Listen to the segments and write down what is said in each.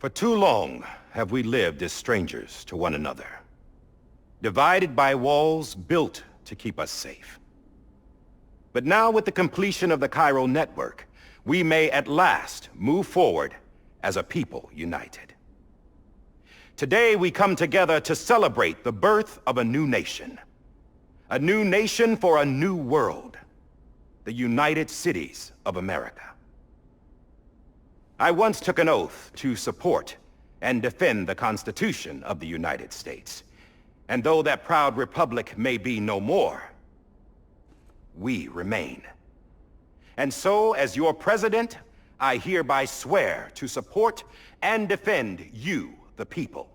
For too long have we lived as strangers to one another, divided by walls built to keep us safe. But now with the completion of the Chiral network, we may at last move forward as a people united. Today we come together to celebrate the birth of a new nation. A new nation for a new world. The United Cities of America. I once took an oath to support and defend the Constitution of the United States. And though that proud republic may be no more, we remain. And so, as your president, I hereby swear to support and defend you, the people.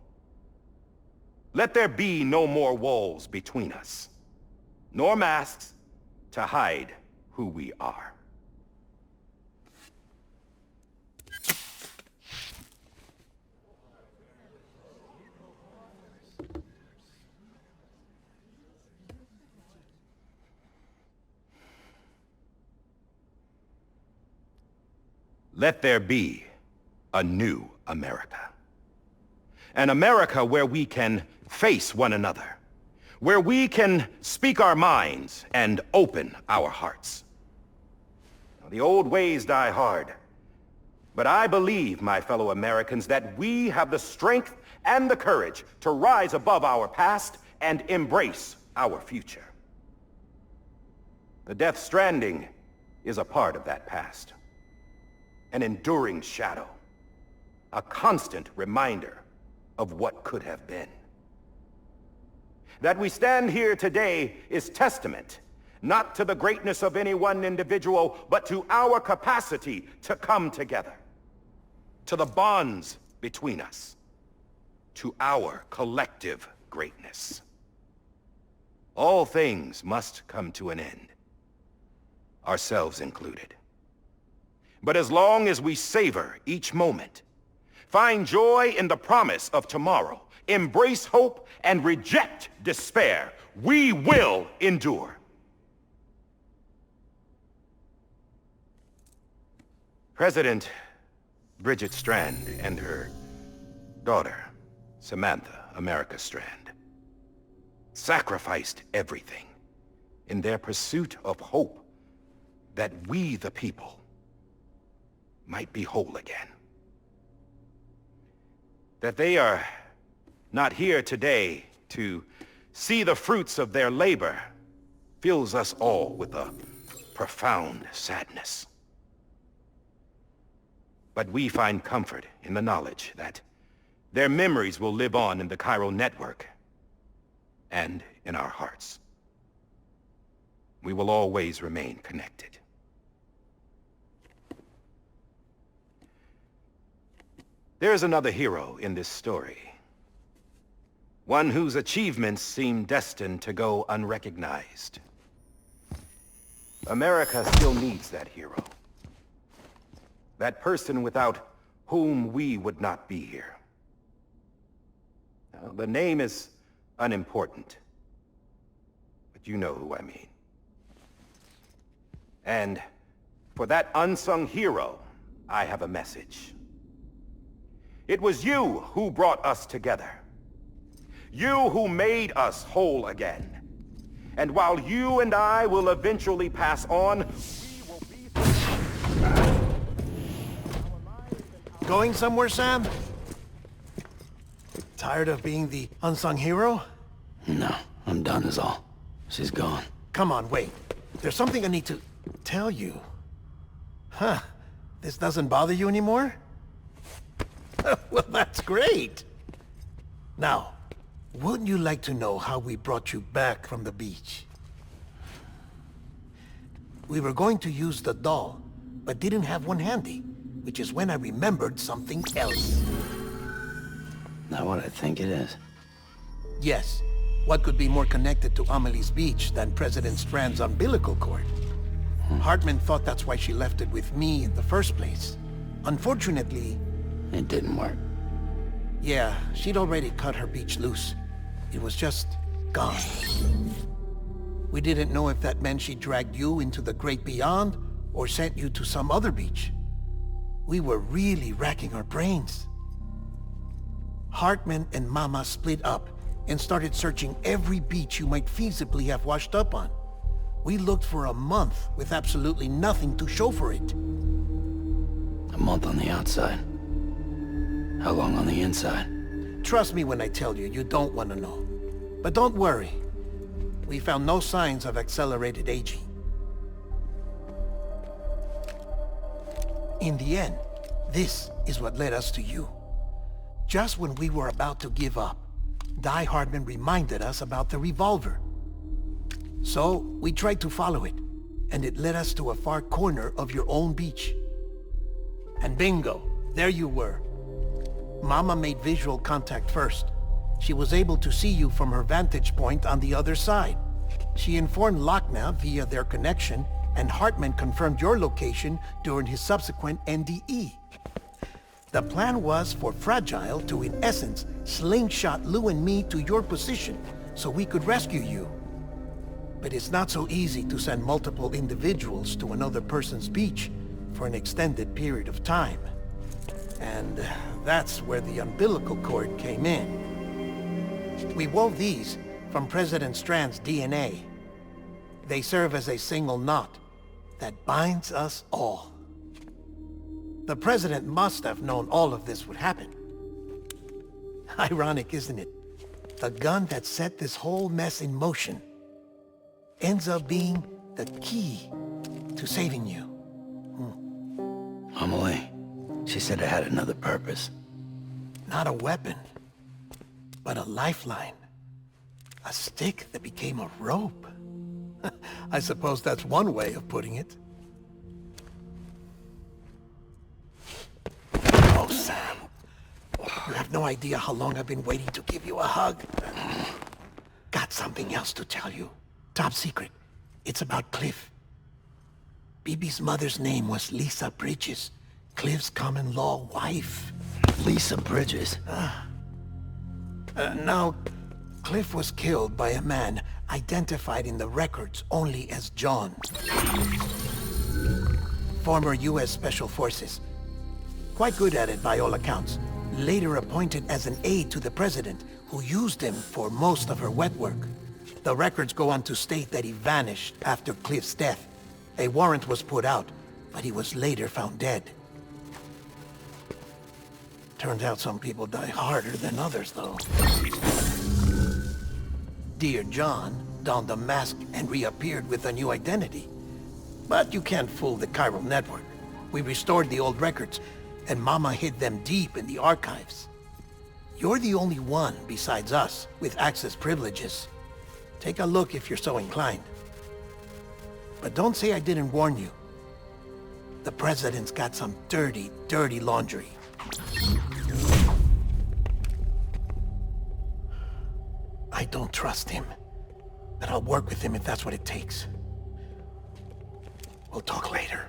Let there be no more walls between us, nor masks to hide who we are. Let there be a new America. An America where we can face one another, where we can speak our minds and open our hearts. Now, the old ways die hard, but I believe, my fellow Americans, that we have the strength and the courage to rise above our past and embrace our future. The Death Stranding is a part of that past. An enduring shadow, a constant reminder of what could have been. That we stand here today is testament, not to the greatness of any one individual, but to our capacity to come together, to the bonds between us, to our collective greatness. All things must come to an end, ourselves included. But as long as we savor each moment, find joy in the promise of tomorrow, embrace hope, and reject despair, we will endure. President Bridget Strand and her daughter, Samantha America Strand, sacrificed everything in their pursuit of hope that we, the people, might be whole again. That they are not here today to see the fruits of their labor fills us all with a profound sadness. But we find comfort in the knowledge that their memories will live on in the Chiral network and in our hearts. We will always remain connected. There's another hero in this story. One whose achievements seem destined to go unrecognized. America still needs that hero. That person without whom we would not be here. Now, the name is unimportant, but you know who I mean. And for that unsung hero, I have a message. It was you who brought us together. You who made us whole again. And while you and I will eventually pass on, we will be... Going somewhere, Sam? Tired of being the unsung hero? No, I'm done is all. She's gone. Come on, wait. There's something I need to tell you. Huh. This doesn't bother you anymore? Well, that's great. Now, wouldn't you like to know how we brought you back from the beach? We were going to use the doll, but didn't have one handy, which is when I remembered something else. Not what I think it is. Yes. What could be more connected to Amelie's beach than President Strand's umbilical cord? Hartman thought that's why she left it with me in the first place. Unfortunately... It didn't work. Yeah, she'd already cut her beach loose. It was just gone. We didn't know if that meant she dragged you into the great beyond, or sent you to some other beach. We were really racking our brains. Hartman and Mama split up and started searching every beach you might feasibly have washed up on. We looked for a month with absolutely nothing to show for it. A month on the outside. How long on the inside? Trust me when I tell you, you don't want to know. But don't worry. We found no signs of accelerated aging. In the end, this is what led us to you. Just when we were about to give up, DIE-HARDMAN reminded us about the revolver. So, we tried to follow it, and it led us to a far corner of your own beach. And bingo, there you were. Mama made visual contact first. She was able to see you from her vantage point on the other side. She informed Lochner via their connection, and Hartman confirmed your location during his subsequent NDE. The plan was for Fragile to, in essence, slingshot Lou and me to your position so we could rescue you. But it's not so easy to send multiple individuals to another person's beach for an extended period of time. And that's where the umbilical cord came in. We wove these from President Strand's DNA. They serve as a single knot that binds us all. The President must have known all of this would happen. Ironic, isn't it? The gun that set this whole mess in motion ends up being the key to saving you. Amelie, she said it had another purpose. Not a weapon, but a lifeline. A stick that became a rope. I suppose that's one way of putting it. Oh, Sam. You have no idea how long I've been waiting to give you a hug. Got something else to tell you. Top secret. It's about Cliff. Bibi's mother's name was Lisa Bridges, Cliff's common-law wife. Lisa Bridges? Now, Cliff was killed by a man identified in the records only as John. Former U.S. Special Forces. Quite good at it by all accounts. Later appointed as an aide to the President, who used him for most of her wet work. The records go on to state that he vanished after Cliff's death. A warrant was put out, but he was later found dead. Turns out some people die harder than others, though. Dear John donned a mask and reappeared with a new identity. But you can't fool the chiral network. We restored the old records, and Mama hid them deep in the archives. You're the only one, besides us, with access privileges. Take a look if you're so inclined. But don't say I didn't warn you. The President's got some dirty, dirty laundry. I don't trust him, but I'll work with him if that's what it takes. We'll talk later.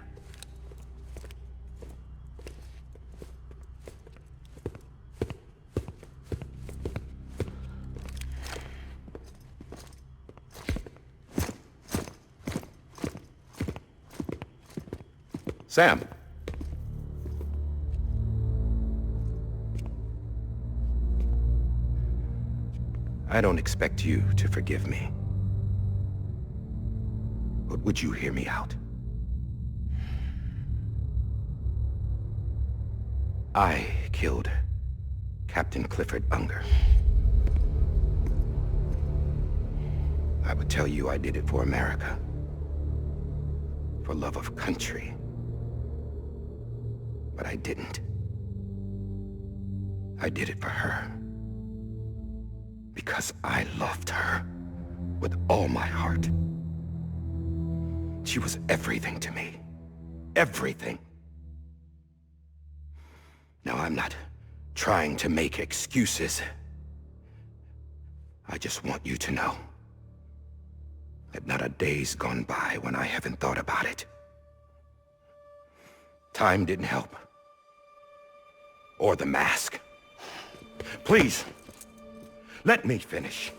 Sam. I don't expect you to forgive me. But would you hear me out? I killed Captain Clifford Unger. I would tell you I did it for America. For love of country. But I didn't. I did it for her. Because I loved her with all my heart. She was everything to me. Everything. Now, I'm not trying to make excuses. I just want you to know that not a day's gone by when I haven't thought about it. Time didn't help. Or the mask. Please, let me finish.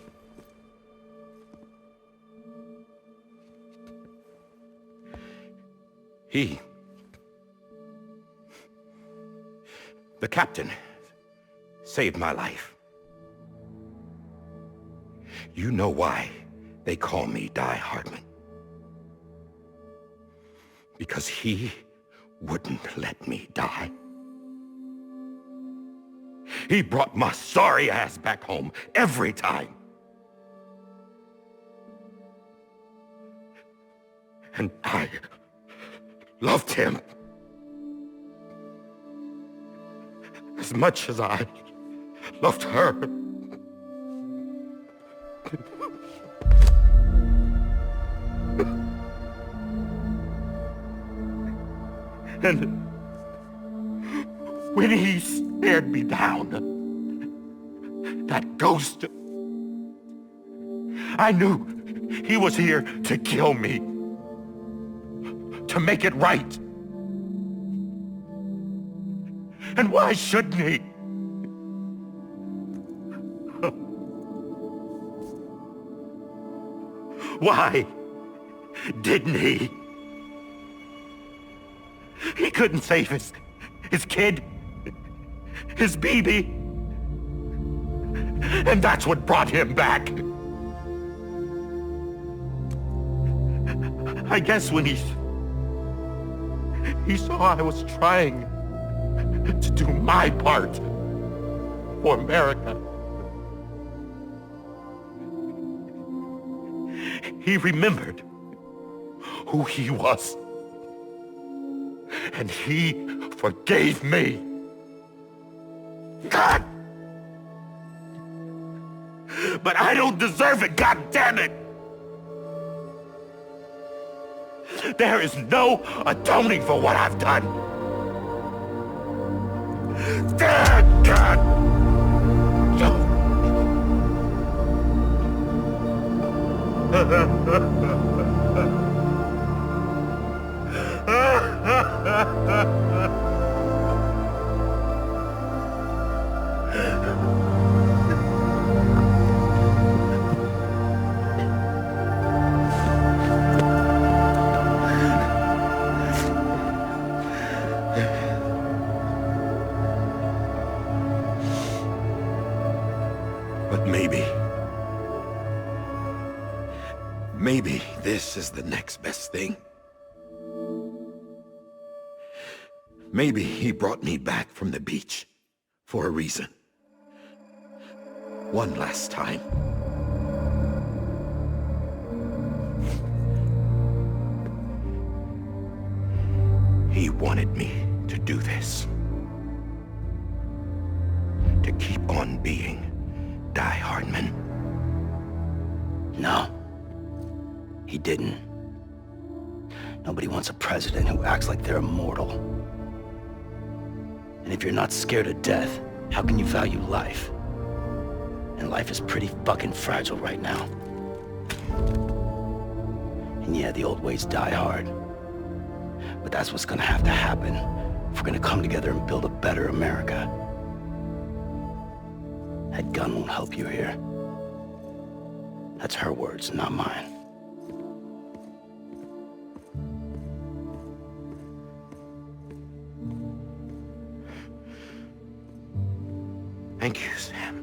The captain, saved my life. You know why they call me DIE-HARDMAN? Because he wouldn't let me die. He brought my sorry ass back home every time. And I loved him as much as I loved her. And when he stared me down, that ghost, I knew he was here to kill me, to make it right. And why shouldn't he? Why didn't he? He couldn't save his kid, his baby. And that's what brought him back. I guess when he saw I was trying to do my part for America, he remembered who he was. And he forgave me. God! But I don't deserve it, God damn it! There is no atoning for what I've done. God! But maybe this is the next best thing. Maybe he brought me back from the beach for a reason. One last time. He wanted me to do this. To keep on being DIE-HARDMAN. No. He didn't. Nobody wants a president who acts like they're immortal. And if you're not scared of death, how can you value life? And life is pretty fucking fragile right now. And yeah, the old ways die hard. But that's what's gonna have to happen if we're gonna come together and build a better America. That gun won't help you here. That's her words, not mine. Thank you, Sam.